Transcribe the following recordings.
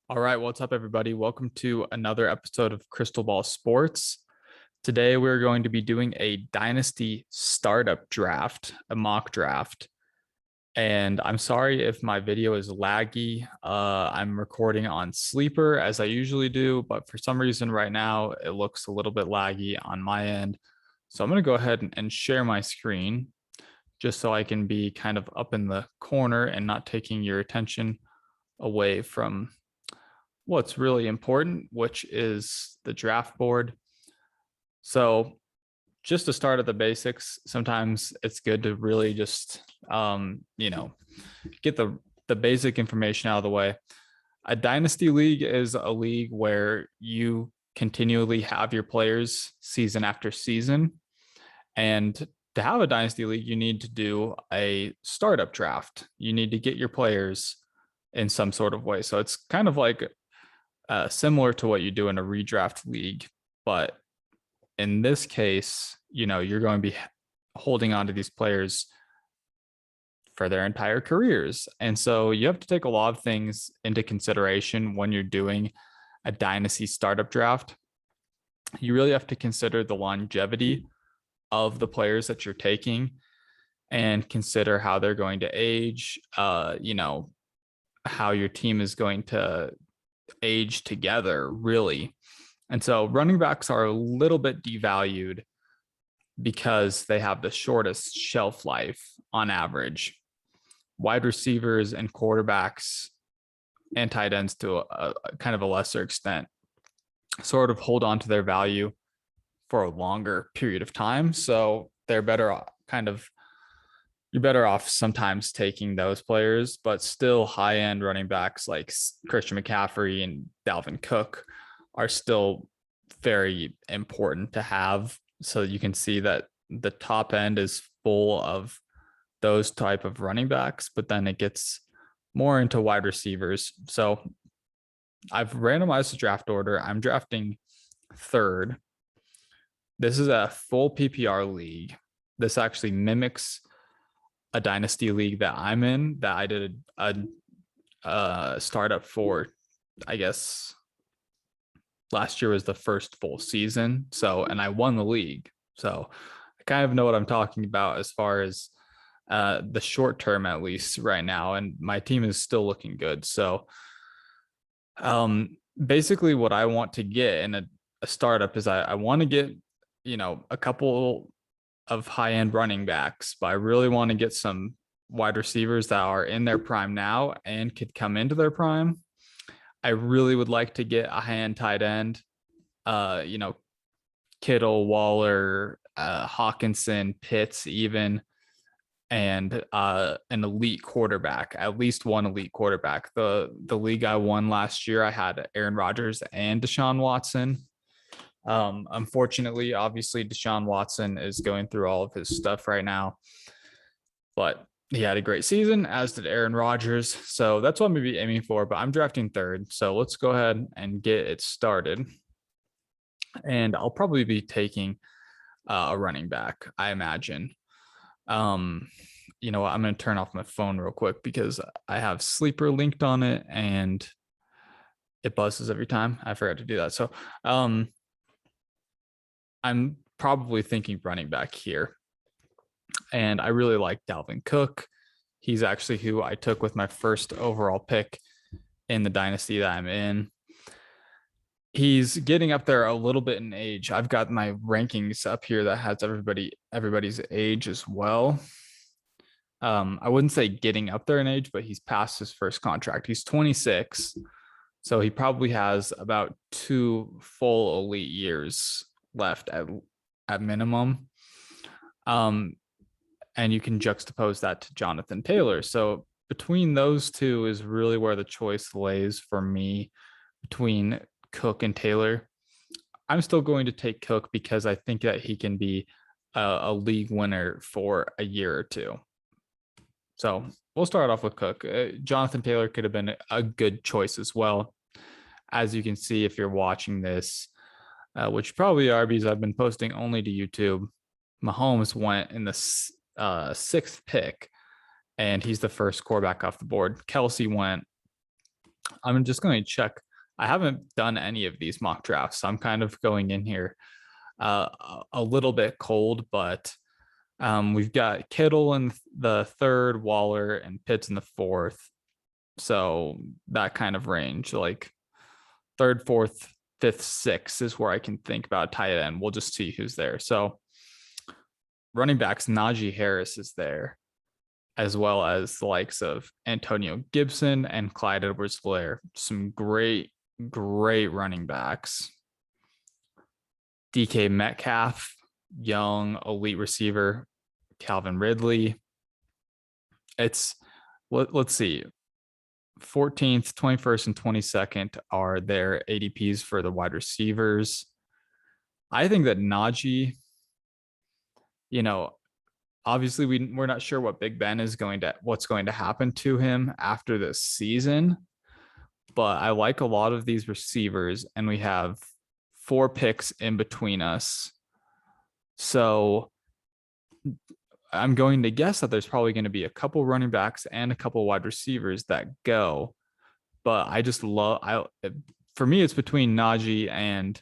All right, what's up, everybody? Welcome to another episode of Crystal Ball Sports. Today, we're going to be doing a Dynasty startup draft, a mock draft. And I'm sorry if my video is laggy. I'm recording on Sleeper as I usually do, but for some reason right now, it looks a little bit laggy on my end. So I'm going to go ahead and share my screen just so I can be kind of up in the corner and not taking your attention away from what's really important, which is the draft board. So just to start at the basics, sometimes it's good to really just, get the basic information out of the way. A dynasty league is a league where you continually have your players season after season. And to have a dynasty league, you need to do a startup draft. You need to get your players in some sort of way. So it's kind of like similar to what you do in a redraft league. But in this case, you're going to be holding on to these players for their entire careers. And so you have to take a lot of things into consideration when you're doing a dynasty startup draft. You really have to consider the longevity of the players that you're taking and consider how they're going to age, how your team is going to age together, really. And so running backs are a little bit devalued because they have the shortest shelf life on average. Wide receivers and quarterbacks and tight ends to a kind of a lesser extent sort of hold on to their value for a longer period of time. So they're better off you're better off sometimes taking those players, but still high end running backs like Christian McCaffrey and Dalvin Cook are still very important to have. So you can see that the top end is full of those type of running backs, but then it gets more into wide receivers. So I've randomized the draft order. I'm drafting third. This is a full PPR league. This actually mimics a dynasty league that I'm in that I did a startup for, I guess last year was the first full season. So, and I won the league. So I kind of know what I'm talking about as far as the short term, at least right now. And my team is still looking good. So basically what I want to get in a startup is I want to get, a couple of high-end running backs, but I really want to get some wide receivers that are in their prime now and could come into their prime. I really would like to get a high-end tight end, Kittle, Waller, Hawkinson, Pitts, even, and an elite quarterback, at least one elite quarterback. The league I won last year, I had Aaron Rodgers and Deshaun Watson. Unfortunately, obviously, Deshaun Watson is going through all of his stuff right now, but he had a great season, as did Aaron Rodgers. So that's what I'm going to be aiming for, but I'm drafting third. So let's go ahead and get it started. And I'll probably be taking a running back, I imagine. You know what? I'm going to turn off my phone real quick because I have Sleeper linked on it and it buzzes every time. I forgot to do that. So, I'm probably thinking running back here. And I really like Dalvin Cook. He's actually who I took with my first overall pick in the dynasty that I'm in. He's getting up there a little bit in age. I've got my rankings up here that has everybody's age as well. I wouldn't say getting up there in age, but he's past his first contract. He's 26. So he probably has about 2 full elite years left at minimum. And you can juxtapose that to Jonathan Taylor. So between those two is really where the choice lays for me, between Cook and Taylor. I'm still going to take Cook because I think that he can be a league winner for a year or two. So we'll start off with Cook. Jonathan Taylor could have been a good choice as well. As you can see, if you're watching this, which probably are because I've been posting only to YouTube, Mahomes went in the 6th pick, and he's the first quarterback off the board. Kelsey went I'm just going to check. I haven't done any of these mock drafts, so I'm kind of going in here a little bit cold, but we've got Kittle in the third, Waller and Pitts in the fourth. So that kind of range, like third, fourth, fifth, sixth is where I can think about tight end. We'll just see who's there. So running backs, Najee Harris is there, as well as the likes of Antonio Gibson and Clyde Edwards-Helaire. Some great running backs. DK Metcalf, young elite receiver. Calvin Ridley. Let's see. 14th, 21st, and 22nd are their ADPs for the wide receivers. I think that Najee, obviously we're not sure what Big Ben what's going to happen to him after this season, but I like a lot of these receivers, and we have 4 picks in between us. So I'm going to guess that there's probably going to be a couple running backs and a couple wide receivers that go, but for me, it's between Najee and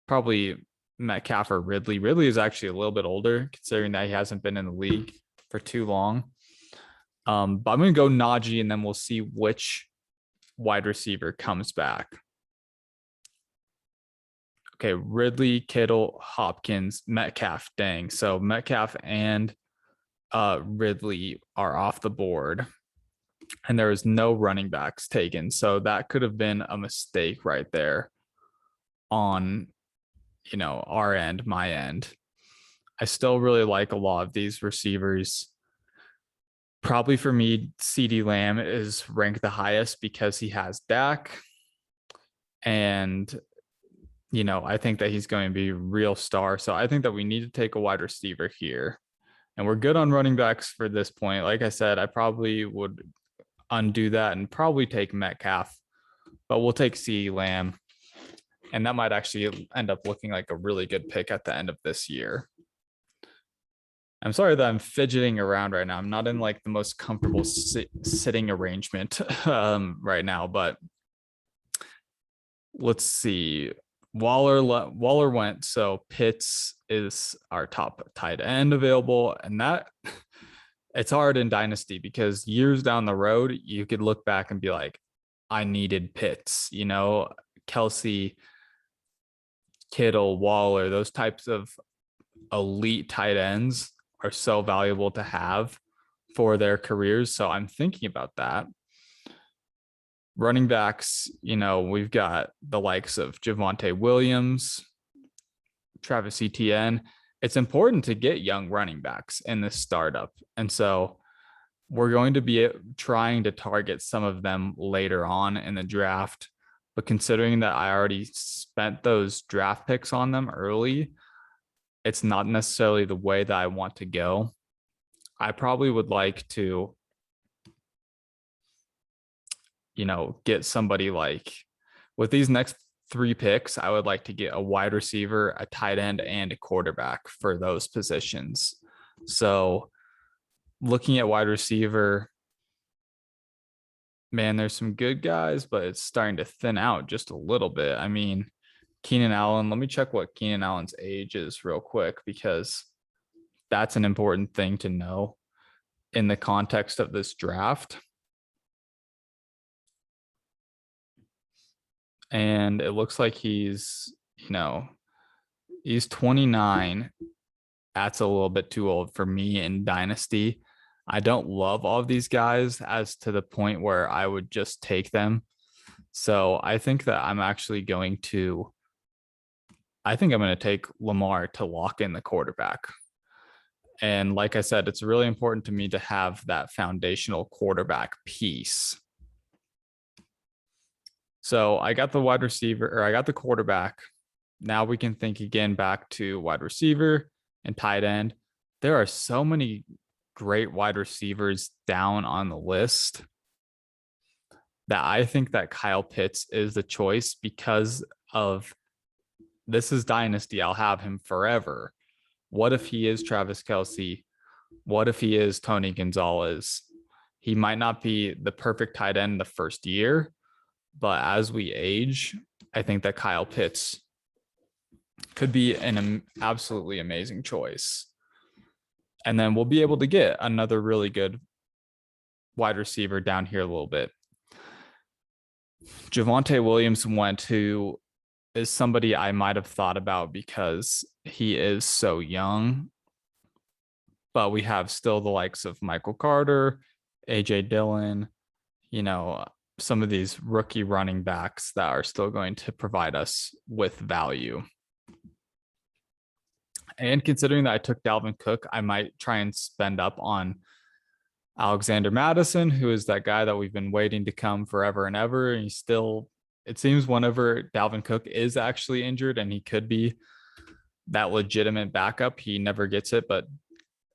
probably Metcalf or Ridley. Ridley is actually a little bit older, considering that he hasn't been in the league for too long. But I'm going to go Najee, and then we'll see which wide receiver comes back. Okay, Ridley, Kittle, Hopkins, Metcalf. Dang. So Metcalf and Ridley are off the board, and there was no running backs taken. So that could have been a mistake right there on, our end, my end. I still really like a lot of these receivers. Probably for me, CeeDee Lamb is ranked the highest because he has Dak. And, I think that he's going to be a real star. So I think that we need to take a wide receiver here. And we're good on running backs for this point. Like I said, I probably would undo that and probably take Metcalf, but we'll take CeeDee Lamb. And that might actually end up looking like a really good pick at the end of this year. I'm sorry that I'm fidgeting around right now. I'm not in like the most comfortable sitting arrangement right now, but let's see. Waller went, so Pitts is our top tight end available, and that it's hard in Dynasty because years down the road you could look back and be like, I needed Pitts, Kelsey, Kittle, Waller, those types of elite tight ends are so valuable to have for their careers. So I'm thinking about that. Running backs, we've got the likes of Javonte Williams, Travis Etienne. It's important to get young running backs in this startup. And so we're going to be trying to target some of them later on in the draft. But considering that I already spent those draft picks on them early, it's not necessarily the way that I want to go. I probably would like to get somebody like with these next 3 picks, I would like to get a wide receiver, a tight end, and a quarterback for those positions. So looking at wide receiver, man, there's some good guys, but it's starting to thin out just a little bit. I mean, Keenan Allen, let me check what Keenan Allen's age is real quick, because that's an important thing to know in the context of this draft. And it looks like he's 29. That's a little bit too old for me in Dynasty. I don't love all of these guys as to the point where I would just take them. So I think that I'm going to take Lamar to lock in the quarterback. And like I said, it's really important to me to have that foundational quarterback piece. So I got the wide receiver, or I got the quarterback. Now we can think again back to wide receiver and tight end. There are so many great wide receivers down on the list that I think that Kyle Pitts is the choice because of this is Dynasty. I'll have him forever. What if he is Travis Kelce? What if he is Tony Gonzalez? He might not be the perfect tight end the first year, But as we age, I think that Kyle Pitts could be an absolutely amazing choice. And then we'll be able to get another really good wide receiver down here a little bit. Javonte Williams went, who is somebody I might have thought about because he is so young. But we have still the likes of Michael Carter, AJ Dillon, some of these rookie running backs that are still going to provide us with value. And considering that I took Dalvin Cook, I might try and spend up on Alexander Mattison, who is that guy that we've been waiting to come forever and ever. And he's still, it seems whenever Dalvin Cook is actually injured and he could be that legitimate backup, he never gets it. But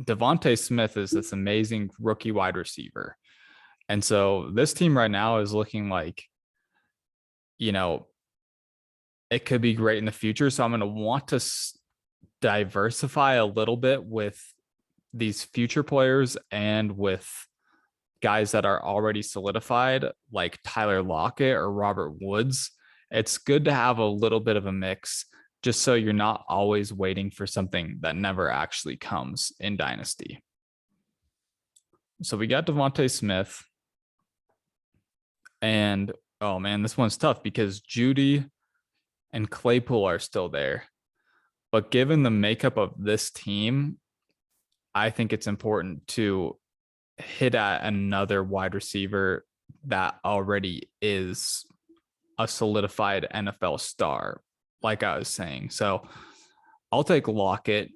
Devontae Smith is this amazing rookie wide receiver. And so this team right now is looking like, it could be great in the future. So I'm going to want to diversify a little bit with these future players and with guys that are already solidified, like Tyler Lockett or Robert Woods. It's good to have a little bit of a mix, just so you're not always waiting for something that never actually comes in Dynasty. So we got Devontae Smith. And, oh man, this one's tough because Judy and Claypool are still there. But given the makeup of this team, I think it's important to hit at another wide receiver that already is a solidified NFL star, like I was saying. So I'll take Lockett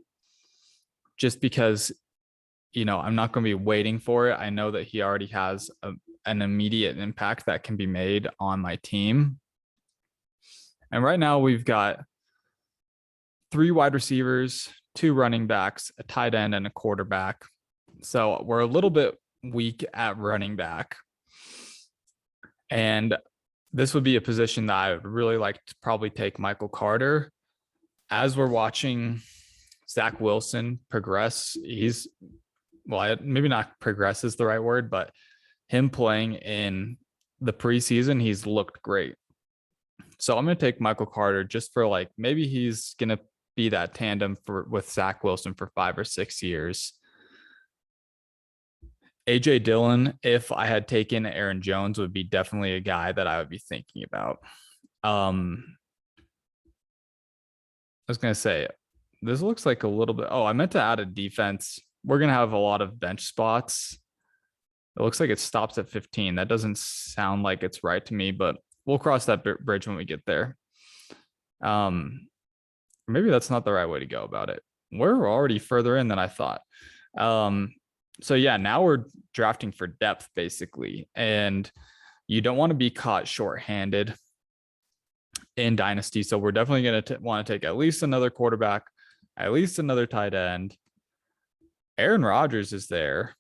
just because, I'm not going to be waiting for it. I know that he already has an immediate impact that can be made on my team. And right now we've got 3 wide receivers, 2 running backs, a tight end, and a quarterback. So we're a little bit weak at running back. And this would be a position that I would really like to probably take Michael Carter. As we're watching Zach Wilson progress, maybe not progress is the right word, but him playing in the preseason, he's looked great. So I'm going to take Michael Carter just for maybe he's going to be that tandem with Zach Wilson for 5 or 6 years. AJ Dillon, if I had taken Aaron Jones, would be definitely a guy that I would be thinking about. I was going to say, this looks like a little bit. Oh, I meant to add a defense. We're going to have a lot of bench spots. It looks like it stops at 15. That doesn't sound like it's right to me, but we'll cross that bridge when we get there. Maybe that's not the right way to go about it. We're already further in than I thought. So yeah, now we're drafting for depth basically. And you don't want to be caught shorthanded in Dynasty. So we're definitely going to want to take at least another quarterback, at least another tight end. Aaron Rodgers is there.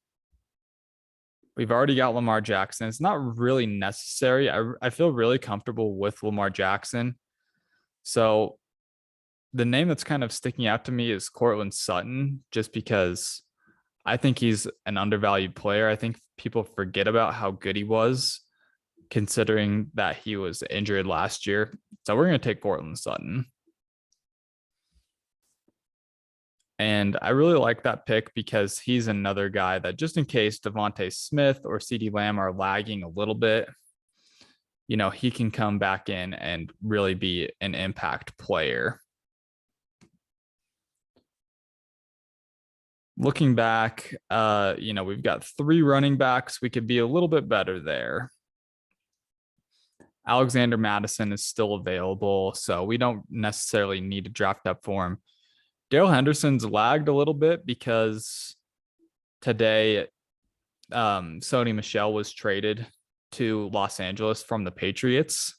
We've already got Lamar Jackson. It's not really necessary. I feel really comfortable with Lamar Jackson. So the name that's kind of sticking out to me is Cortland Sutton, just because I think he's an undervalued player. I think people forget about how good he was, considering that he was injured last year. So we're going to take Cortland Sutton. And I really like that pick because he's another guy that, just in case Devontae Smith or CeeDee Lamb are lagging a little bit, he can come back in and really be an impact player. Looking back, we've got 3 running backs. We could be a little bit better there. Alexander Mattison is still available, so we don't necessarily need to draft up for him. Darrell Henderson's lagged a little bit because today Sony Michel was traded to Los Angeles from the Patriots.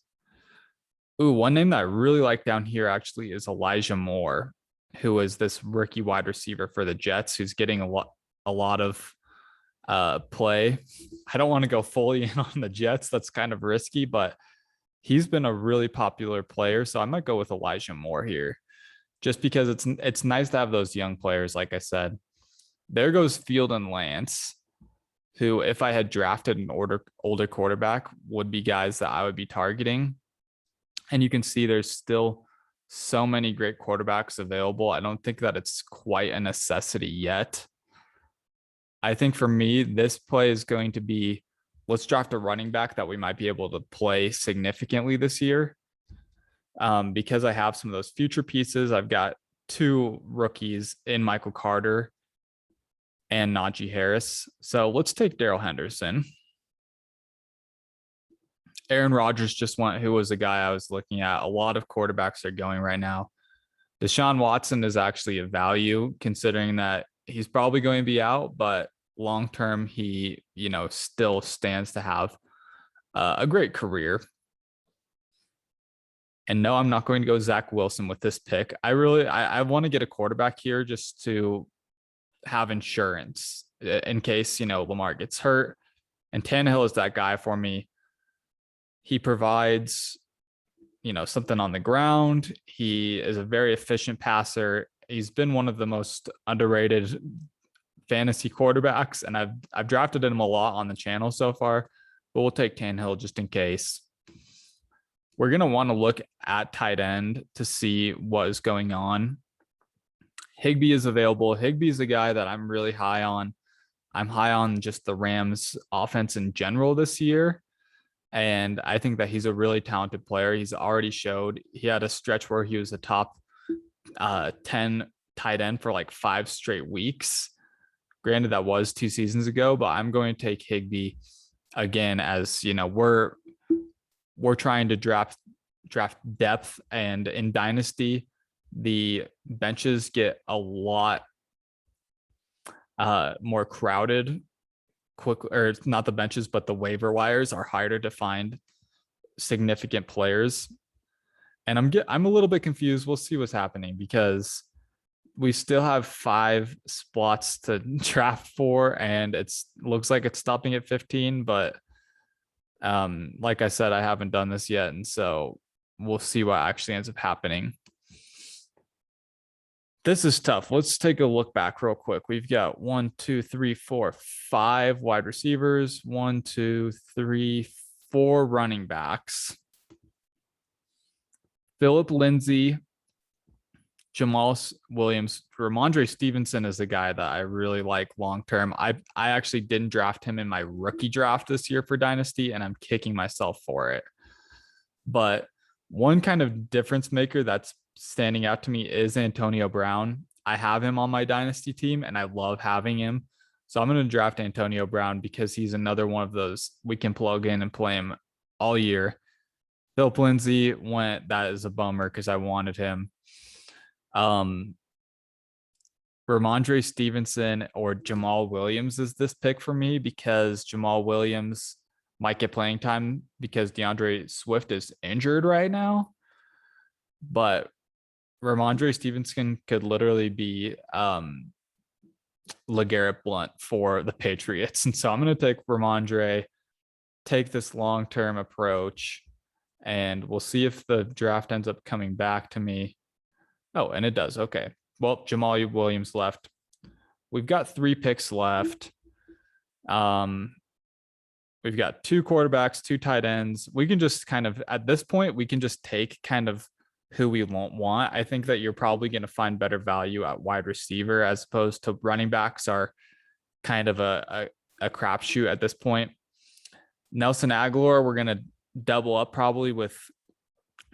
Ooh, one name that I really like down here actually is Elijah Moore, who is this rookie wide receiver for the Jets, who's getting a lot of play. I don't want to go fully in on the Jets. That's kind of risky, but he's been a really popular player. So I might go with Elijah Moore here, just because it's nice to have those young players. Like I said, there goes Field and Lance. who, if I had drafted an older quarterback, would be guys that I would be targeting. And you can see there's still so many great quarterbacks available. I don't think that it's quite a necessity yet. I think for me, this play is going to be, let's draft a running back that we might be able to play significantly this year. Because I have some of those future pieces, I've got 2 rookies in Michael Carter and Najee Harris. So let's take Darrell Henderson. Aaron Rodgers just went, who was a guy I was looking at. A lot of quarterbacks are going right now. Deshaun Watson is actually a value considering that he's probably going to be out, but long term, he, still stands to have a great career. And no, I'm not going to go Zach Wilson with this pick. I want to get a quarterback here just to have insurance in case, Lamar gets hurt. And Tannehill is that guy for me. He provides, something on the ground. He is a very efficient passer. He's been one of the most underrated fantasy quarterbacks, and I've drafted him a lot on the channel so far, but we'll take Tannehill just in case. We're going to want to look at tight end to see what is going on. Higbee is available. Higbee is a guy that I'm really high on. I'm high on just the Rams offense in general this year. And I think that he's a really talented player. He's already showed, he had a stretch where he was a top 10 tight end for like 5 straight weeks. Granted, that was 2 seasons ago, but I'm going to take Higbee again, as we're trying to draft depth, and in Dynasty, the benches get a lot more crowded quick, or not the benches, but the waiver wires are harder to find significant players. And I'm a little bit confused. We'll see what's happening because we still have 5 spots to draft for, and looks like it's stopping at 15, but like I said, I haven't done this yet, and so we'll see what actually ends up happening. This is tough. Let's take a look back real quick. We've got 1, 2, 3, 4, 5 wide receivers, 1, 2, 3, 4 running backs. Phillip Lindsay, Jamal Williams, Ramondre Stevenson is the guy that I really like long term. I actually didn't draft him in my rookie draft this year for Dynasty, and I'm kicking myself for it. But one kind of difference maker that's standing out to me is Antonio Brown. I have him on my Dynasty team, and I love having him. So I'm going to draft Antonio Brown because he's another one of those we can plug in and play him all year. Phillip Lindsay went, that is a bummer because I wanted him. Ramondre Stevenson or Jamal Williams is this pick for me because Jamal Williams might get playing time because DeAndre Swift is injured right now. But Ramondre Stevenson could literally be LeGarrette Blount for the Patriots. And so I'm going to take Ramondre, take this long-term approach, and we'll see if the draft ends up coming back to me. Oh, and it does. Okay. Well, Jamal Williams left. We've got 3 picks left. We've got 2 quarterbacks, 2 tight ends. We can just kind of, at this point, we can just take kind of who we won't want. I think that you're probably going to find better value at wide receiver as opposed to running backs are kind of a crapshoot at this point. Nelson Aguilar, we're going to double up probably with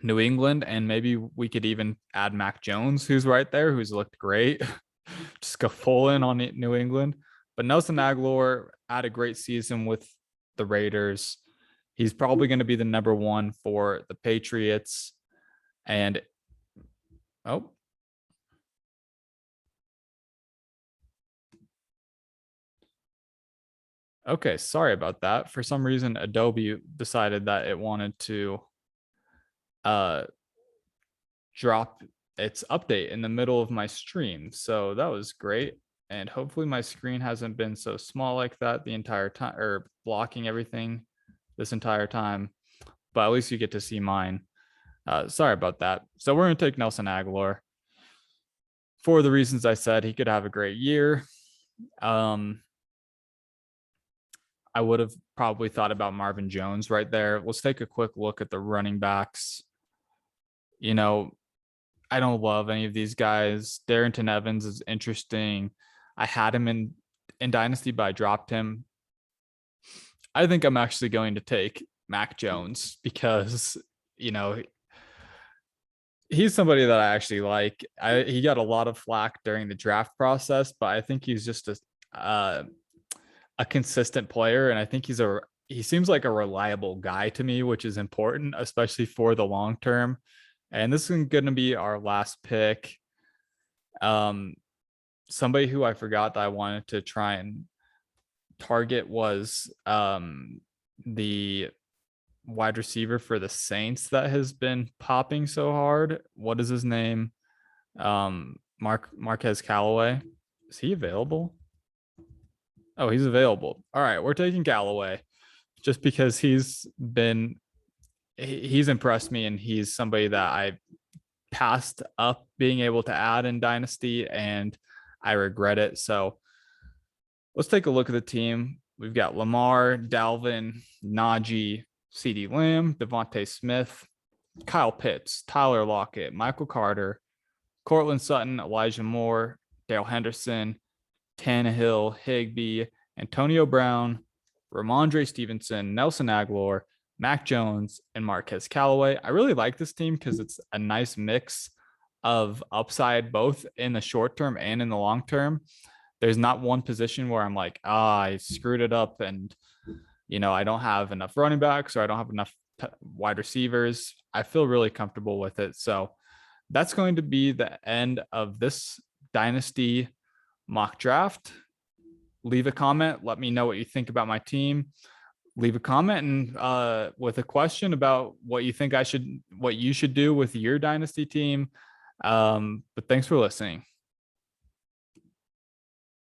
New England, and maybe we could even add Mac Jones, who's right there, who's looked great. Just go full in on New England. But Nelson Aguilar had a great season with the Raiders. He's probably going to be the number 1 for the Patriots. And okay, sorry about that. For some reason, Adobe decided that it wanted to drop its update in the middle of my stream. So that was great. And hopefully my screen hasn't been so small like that the entire time, or blocking everything this entire time. But at least you get to see mine. Sorry about that. So we're going to take Nelson Aguilar. For the reasons I said, he could have a great year. I would have probably thought about Marvin Jones right there. Let's take a quick look at the running backs. You know, I don't love any of these guys. Darrington Evans is interesting. I had him in Dynasty, but I dropped him. I think I'm actually going to take Mac Jones because, you know, he's somebody that I actually like. He got a lot of flack during the draft process, but I think he's just a consistent player, and I think he seems like a reliable guy to me, which is important, especially for the long term. And this is going to be our last pick. Somebody who I forgot that I wanted to try and target was the wide receiver for the Saints that has been popping so hard. What is his name? Marquez Callaway. Is he available? Oh, he's available. All right, we're taking Callaway just because he's impressed me, and he's somebody that I passed up being able to add in Dynasty, and I regret it. So let's take a look at the team. We've got Lamar, Dalvin, Najee, CeeDee Lamb, Devontae Smith, Kyle Pitts, Tyler Lockett, Michael Carter, Cortland Sutton, Elijah Moore, Dale Henderson, Tannehill, Higbee, Antonio Brown, Ramondre Stevenson, Nelson Aguilar, Mac Jones, and Marquez Callaway. I really like this team because it's a nice mix of upside both in the short term and in the long term. There's not one position where I'm like, I screwed it up and, I don't have enough running backs or I don't have enough wide receivers. I feel really comfortable with it. So that's going to be the end of this Dynasty mock draft. Leave a comment. Let me know what you think about my team. Leave a comment and with a question about what you think what you should do with your Dynasty team. But thanks for listening.